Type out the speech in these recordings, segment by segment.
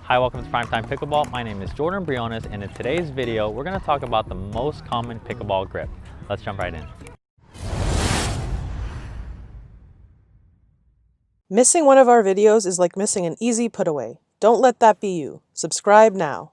Hi, welcome to PrimeTime Pickleball. My name is Jordan Briones, and in today's video, we're going to talk about the most common pickleball grip. Let's jump right in. Missing one of our videos is like missing an easy put-away. Don't let that be you. Subscribe now.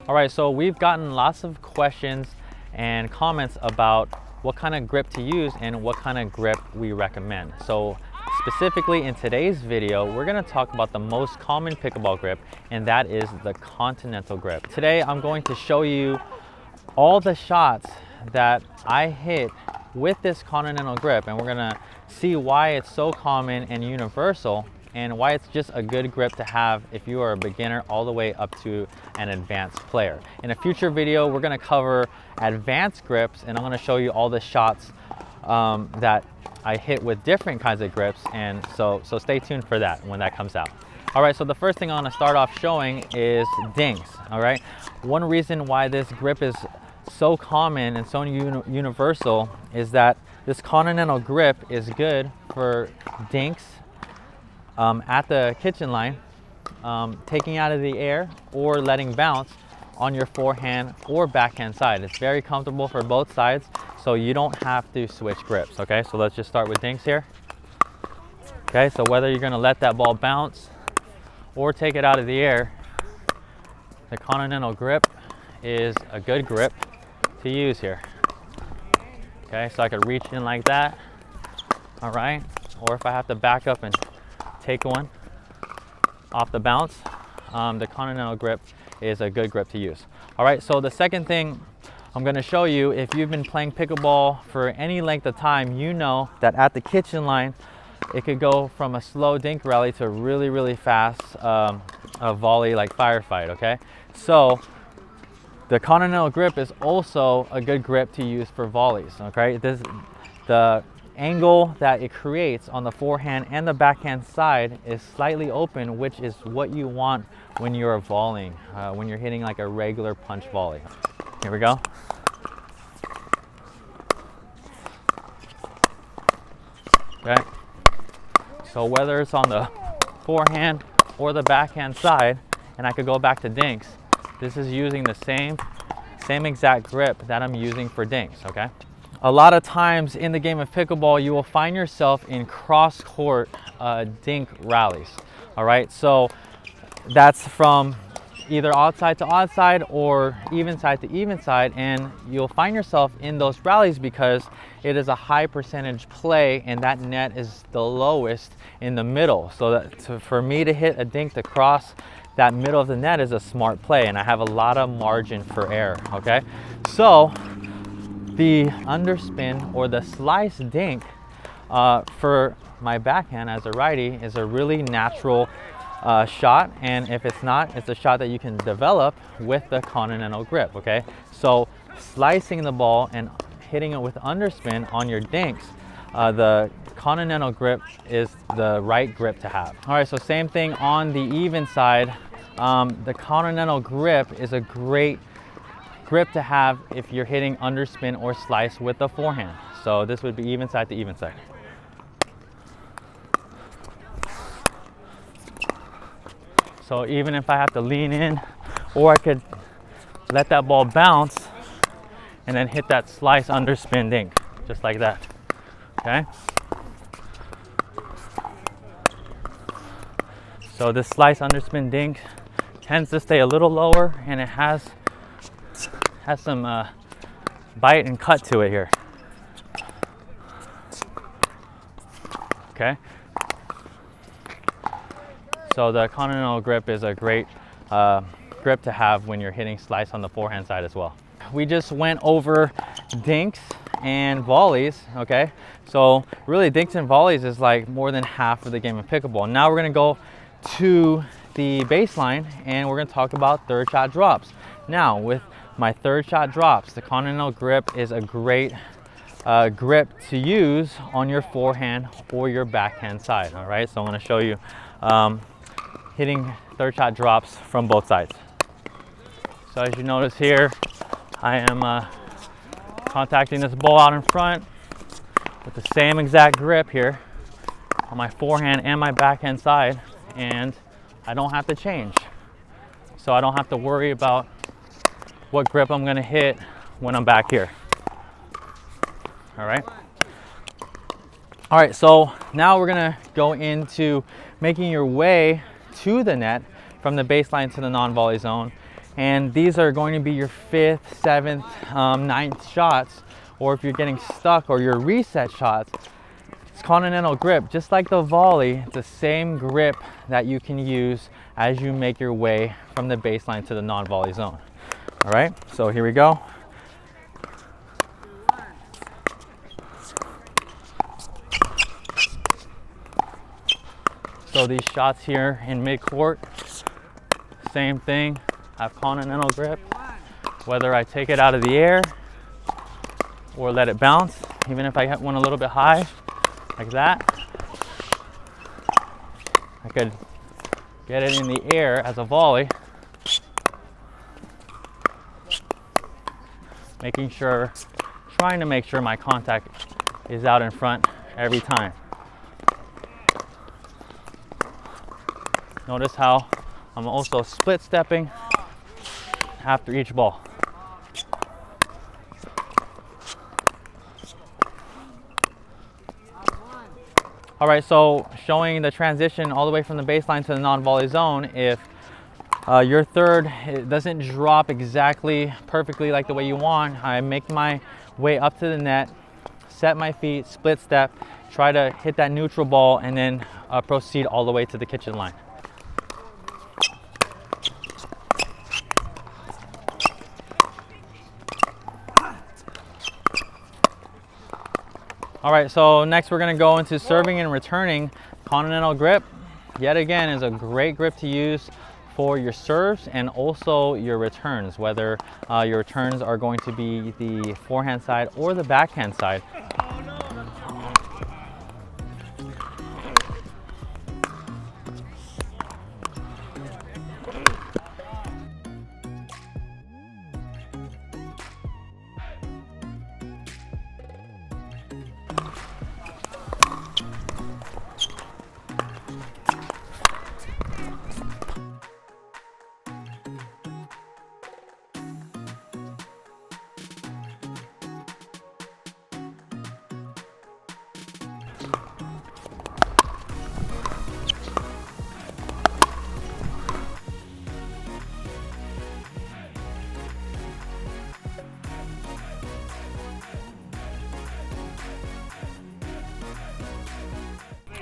All right, so we've gotten lots of questions and comments about what kind of grip to use and what kind of grip we recommend. So specifically in today's video, we're going to talk about the most common pickleball grip, and that is the continental grip. Today, I'm going to show you all the shots that I hit with this continental grip, and we're going to see why it's so common and universal, and why it's just a good grip to have if you are a beginner all the way up to an advanced player. In a future video, we're going to cover advanced grips, and I'm going to show you all the shots that I hit with different kinds of grips, and so stay tuned for that when that comes out. All right, so the first thing I want to start off showing is Dinks. All right, one reason why this grip is so common and so universal is that this continental grip is good for dinks at the kitchen line, taking out of the air or letting bounce on your forehand or backhand side. It's very comfortable for both sides, so you don't have to switch grips. Okay, so let's just start with dinks here. Okay, so whether you're going to let that ball bounce or take it out of the air, the continental grip is a good grip to use here. Okay, so I could reach in like that. All right, or if I have to back up and take one off the bounce, the continental grip is a good grip to use. All right, so the second thing I'm going to show you, if you've been playing pickleball for any length of time, you know that at the kitchen line, it could go from a slow dink rally to a really fast a volley like firefight. Okay, so the continental grip is also a good grip to use for volleys. Okay, the angle that it creates on the forehand and the backhand side is slightly open, which is what you want when you're volleying, when you're hitting like a regular punch volley. Here we go. Okay, so whether it's on the forehand or the backhand side, and I could go back to dinks, this is using the same exact grip that I'm using for dinks. Okay, a lot of times in the game of pickleball, you will find yourself in cross-court dink rallies. All right, so that's from either outside to outside or even side to even side, and you'll find yourself in those rallies because it is a high percentage play and that net is the lowest in the middle. So for me to hit a dink to cross that middle of the net is a smart play, and I have a lot of margin for error. Okay, so the underspin or the slice dink for my backhand as a righty is a really natural shot, and if it's not, it's a shot that you can develop with the continental grip. Okay, so slicing the ball and hitting it with underspin on your dinks, the continental grip is the right grip to have. All right, so same thing on the even side. The continental grip is a great grip to have if you're hitting underspin or slice with the forehand. So this would be even side to even side. So even if I have to lean in, or I could let that ball bounce and then hit that slice underspin dink, just like that. Okay, so this slice underspin dink tends to stay a little lower, and it has some bite and cut to it here. Okay, so the continental grip is a great grip to have when you're hitting slice on the forehand side as well. We just went over dinks and volleys. Okay, so really dinks and volleys is like more than half of the game of pickleball. Now we're going to go to the baseline, and we're going to talk about third shot drops. Now with my third shot drops, the continental grip is a great grip to use on your forehand or your backhand side. All right, so I'm going to show you hitting third shot drops from both sides. So as you notice here, I am contacting this ball out in front with the same exact grip here on my forehand and my backhand side, and I don't have to change. so I don't have to worry about what grip I'm gonna hit when I'm back here. All right. All right, so now we're gonna go into making your way to the net from the baseline to the non-volley zone. And these are going to be your 5th, 7th, 9th shots, or if you're getting stuck, or your reset shots. It's continental grip, just like the volley. It's the same grip that you can use as you make your way from the baseline to the non-volley zone. All right, so here we go. So these shots here in midcourt, same thing. I have continental grip, whether I take it out of the air or let it bounce. Even if I hit one a little bit high, like that, I could get it in the air as a volley, trying to make sure my contact is out in front every time. Notice how I'm also split stepping after each ball. All right, so showing the transition all the way from the baseline to the non-volley zone. If your third, it doesn't drop exactly perfectly like the way you want, I make my way up to the net, set my feet, split step, try to hit that neutral ball, and then proceed all the way to the kitchen line. All right, so next we're gonna go into serving and returning. Continental grip, yet again, is a great grip to use for your serves and also your returns, whether your returns are going to be the forehand side or the backhand side.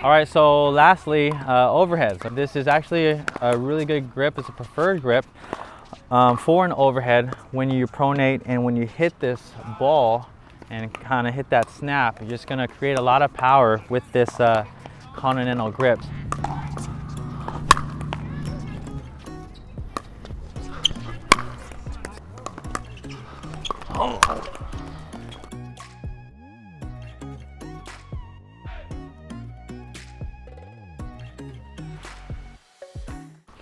All right, so lastly, overhead. So this is actually a really good grip. It's a preferred grip for an overhead when you pronate and when you hit this ball and kind of hit that snap. You're just gonna create a lot of power with this continental grip.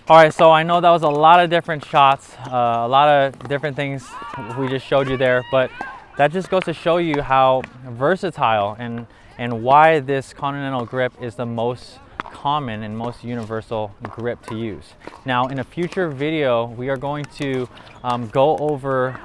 All right, so I know that was a lot of different shots, a lot of different things we just showed you there, but that just goes to show you how versatile and why this continental grip is the most common and most universal grip to use. Now, in a future video, we are going to go over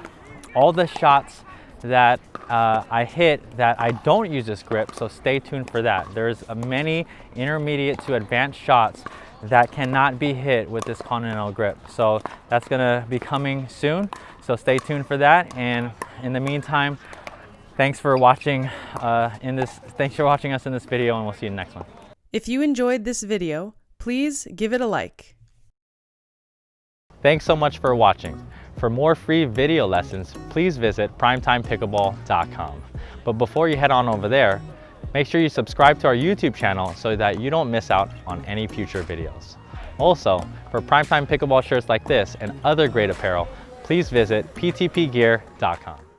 all the shots that I hit that I don't use this grip, so stay tuned for that. There's many intermediate to advanced shots that cannot be hit with this continental grip. So that's gonna be coming soon. So stay tuned for that. And in the meantime, thanks for watching us in this video, and we'll see you in the next one. If you enjoyed this video, please give it a like. Thanks so much for watching. For more free video lessons, please visit primetimepickleball.com. But before you head on over there, make sure you subscribe to our YouTube channel so that you don't miss out on any future videos. Also, for PrimeTime Pickleball shirts like this and other great apparel, please visit ptpgear.com.